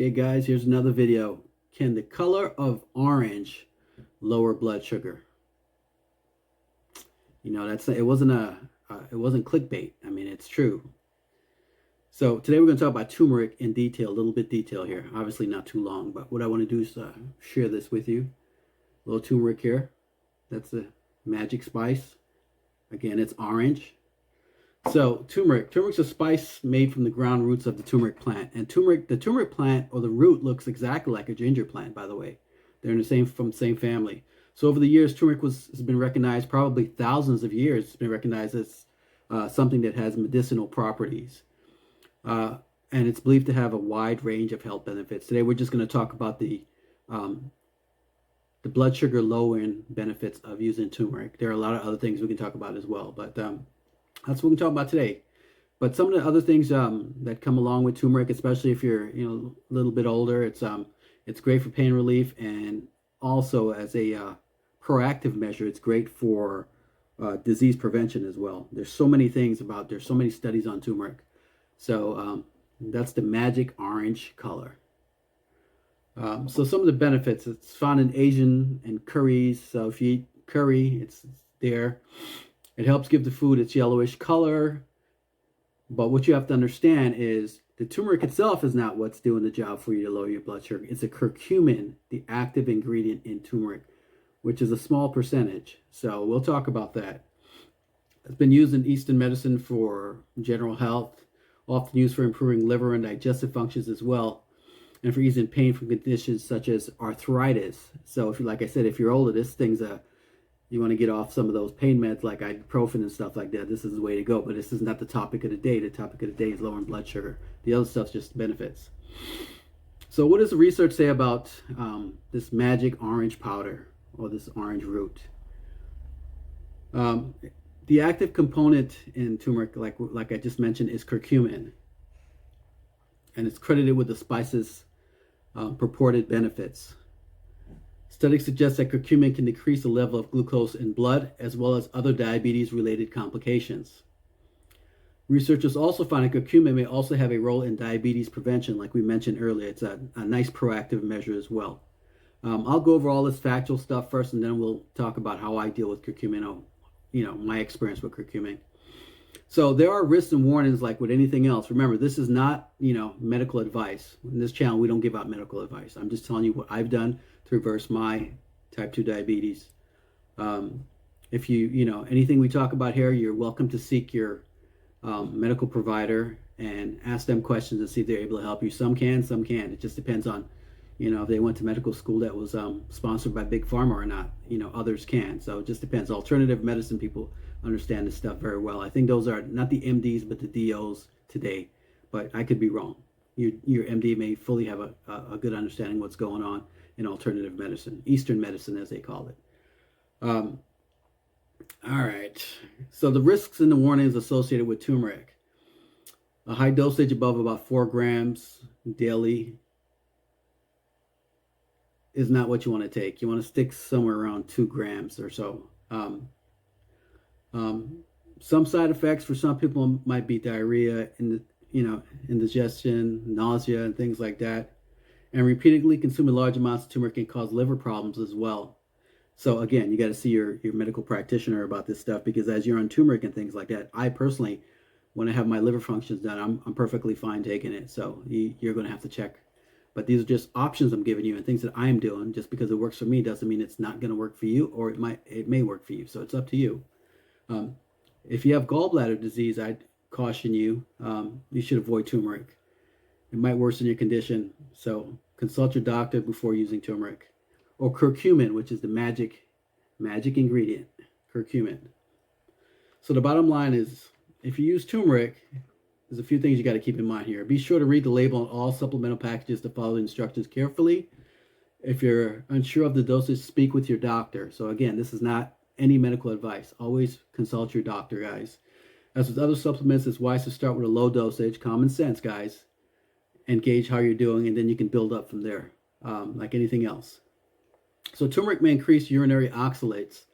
Okay, guys, here's another video. Can the color of orange lower blood sugar? You know, it wasn't clickbait. I mean, it's true. So today we're going to talk about turmeric in detail, a little bit detail here. Obviously not too long, but what I want to do is share this with you. A little turmeric here. That's the magic spice. Again, it's orange. So turmeric's a spice made from the ground roots of the turmeric plant. And the turmeric plant or the root looks exactly like a ginger plant, by the way. They're from the same family. So over the years, turmeric has been recognized, probably thousands of years, it's been recognized as something that has medicinal properties. And it's believed to have a wide range of health benefits. Today, we're just going to talk about the blood sugar lowering benefits of using turmeric. There are a lot of other things we can talk about as well, but that's what we're going to talk about today. But some of the other things that come along with turmeric, especially if you're a little bit older, it's great for pain relief, and also as a proactive measure, it's great for disease prevention as well. There's so many studies on turmeric. So that's the magic orange color. So some of the benefits, it's found in Asian and curries. So if you eat curry, it's there. It helps give the food its yellowish color. But what you have to understand is the turmeric itself is not what's doing the job for you to lower your blood sugar. It's a curcumin, the active ingredient in turmeric, which is a small percentage. So we'll talk about that. It's been used in Eastern medicine for general health, often used for improving liver and digestive functions as well, and for easing pain from conditions such as arthritis. So like I said, if you're older, you want to get off some of those pain meds like ibuprofen and stuff like that. This is the way to go, but this is not the topic of the day. The topic of the day is lowering blood sugar. The other stuff's just benefits. So what does the research say about this magic orange powder or this orange root? The active component in turmeric, like I just mentioned, is curcumin, and it's credited with the spice's purported benefits. Studies suggest that curcumin can decrease the level of glucose in blood, as well as other diabetes-related complications. Researchers also find that curcumin may also have a role in diabetes prevention, like we mentioned earlier. It's a nice proactive measure as well. I'll go over all this factual stuff first, and then we'll talk about how I deal with curcumin, my experience with curcumin. So there are risks and warnings like with anything else. Remember, this is not, medical advice. In this channel, we don't give out medical advice. I'm just telling you what I've done to reverse my type 2 diabetes. If anything we talk about here, you're welcome to seek your medical provider and ask them questions and see if they're able to help you. Some can, some can't. It just depends on, if they went to medical school that was sponsored by Big Pharma or not. Others can. So it just depends. Alternative medicine people understand this stuff very well. I think those are not the MDs, but the DOs today. But I could be wrong. Your MD may fully have a good understanding of what's going on in alternative medicine, Eastern medicine as they call it. All right. So the risks and the warnings associated with turmeric. A high dosage above about 4 grams daily is not what you want to take. You want to stick somewhere around 2 grams or so. Some side effects for some people might be diarrhea, indigestion, nausea, and things like that. And repeatedly consuming large amounts of turmeric can cause liver problems as well. So again, you got to see your medical practitioner about this stuff, because as you're on turmeric and things like that, I personally, when I have my liver functions done, I'm perfectly fine taking it. So you're going to have to check. But these are just options I'm giving you and things that I'm doing. Just because it works for me doesn't mean it's not going to work for you, or it may work for you. So it's up to you. If you have gallbladder disease, I'd caution you. You should avoid turmeric. It might worsen your condition. So consult your doctor before using turmeric. Or curcumin, which is the magic ingredient, curcumin. So the bottom line is, if you use turmeric, there's a few things you got to keep in mind here. Be sure to read the label on all supplemental packages to follow the instructions carefully. If you're unsure of the dosage, speak with your doctor. So again, this is not any medical advice. Always consult your doctor, guys. As with other supplements, it's wise to start with a low dosage, common sense, guys, and gauge how you're doing, and then you can build up from there, like anything else. So turmeric may increase urinary oxalates,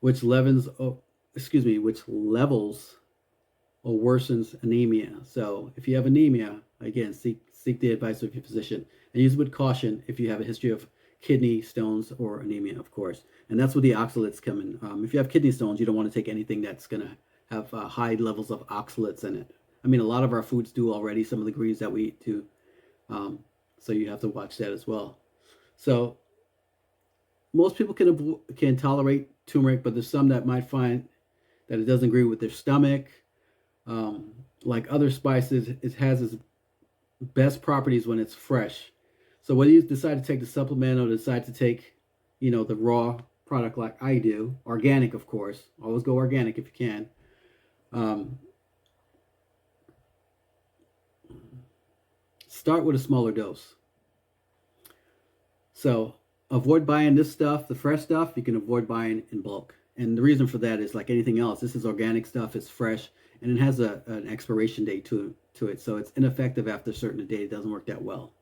which levels or worsens anemia. So if you have anemia, again, seek the advice of your physician and use it with caution if you have a history of kidney stones or anemia, of course. And that's where the oxalates come in. If you have kidney stones, you don't want to take anything that's going to have high levels of oxalates in it. I mean, a lot of our foods do already, some of the ingredients that we eat do. So you have to watch that as well. So most people can tolerate turmeric, but there's some that might find that it doesn't agree with their stomach. Like other spices, it has its best properties when it's fresh. So whether you decide to take the supplement or decide to take, the raw product like I do, organic, of course, always go organic if you can. Start with a smaller dose. So avoid buying this stuff, the fresh stuff. You can avoid buying in bulk. And the reason for that is like anything else. This is organic stuff. It's fresh, and it has an expiration date to it. So it's ineffective after a certain date. It doesn't work that well.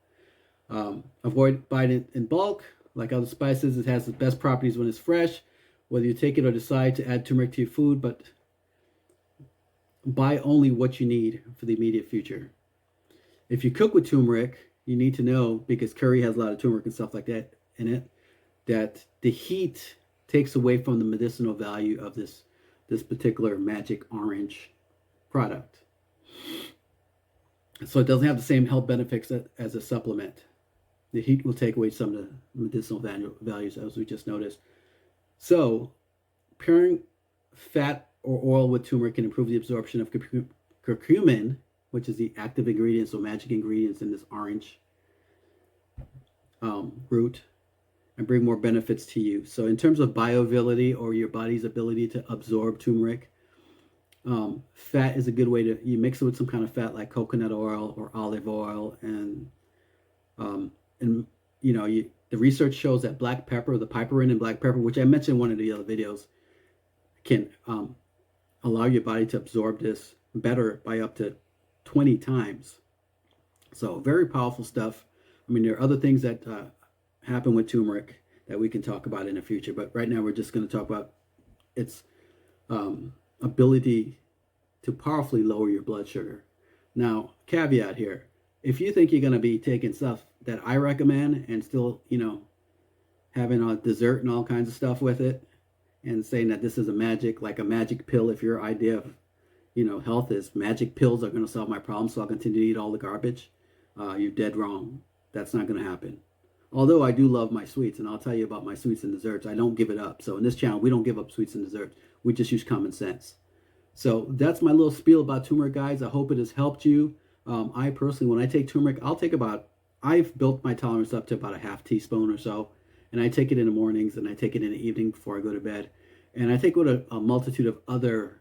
Avoid buying it in bulk. Like other spices, it has the best properties when it's fresh. Whether you take it or decide to add turmeric to your food, but buy only what you need for the immediate future. If you cook with turmeric, you need to know, because curry has a lot of turmeric and stuff like that in it, that the heat takes away from the medicinal value of this particular magic orange product. So it doesn't have the same health benefits as a supplement. The heat will take away some of the medicinal values, as we just noticed. So pairing fat or oil with turmeric can improve the absorption of curcumin, which is the active ingredients or magic ingredients in this orange root, and bring more benefits to you. So in terms of bioavailability or your body's ability to absorb turmeric, fat is a good way to, you mix it with some kind of fat like coconut oil or olive oil, and the research shows that black pepper, the piperine in black pepper, which I mentioned in one of the other videos, can allow your body to absorb this better by up to 20 times. So very powerful stuff. I mean, there are other things that happen with turmeric that we can talk about in the future, but right now we're just going to talk about its ability to powerfully lower your blood sugar. Now, caveat here, if you think you're going to be taking stuff that I recommend and still, having a dessert and all kinds of stuff with it, and saying that this is a magic pill, if your idea of health is magic pills are going to solve my problem, so I'll continue to eat all the garbage, you're dead wrong. That's not going to happen. Although I do love my sweets, and I'll tell you about my sweets and desserts. I don't give it up. So in this channel, we don't give up sweets and desserts. We just use common sense. So that's my little spiel about turmeric, guys. I hope it has helped you. I personally, when I take turmeric, I've built my tolerance up to about a half teaspoon or so. And I take it in the mornings, and I take it in the evening before I go to bed. And I take it with a multitude of other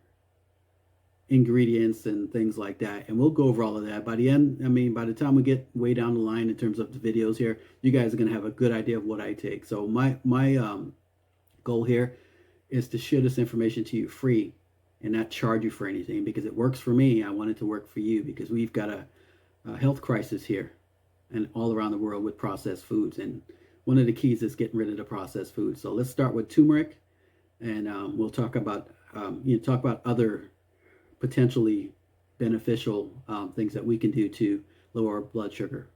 ingredients and things like that, and we'll go over all of that by the end. By the time we get way down the line in terms of the videos here, you guys are going to have a good idea of what I take. So my goal here is to share this information to you free and not charge you for anything, because it works for me. I want it to work for you, because we've got a health crisis here and all around the world with processed foods, and one of the keys is getting rid of the processed foods. So let's start with turmeric, and we'll talk about other potentially beneficial things that we can do to lower our blood sugar.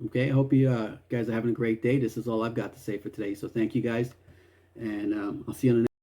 Okay, I hope you guys are having a great day. This is all I've got to say for today. So thank you guys, and I'll see you on the next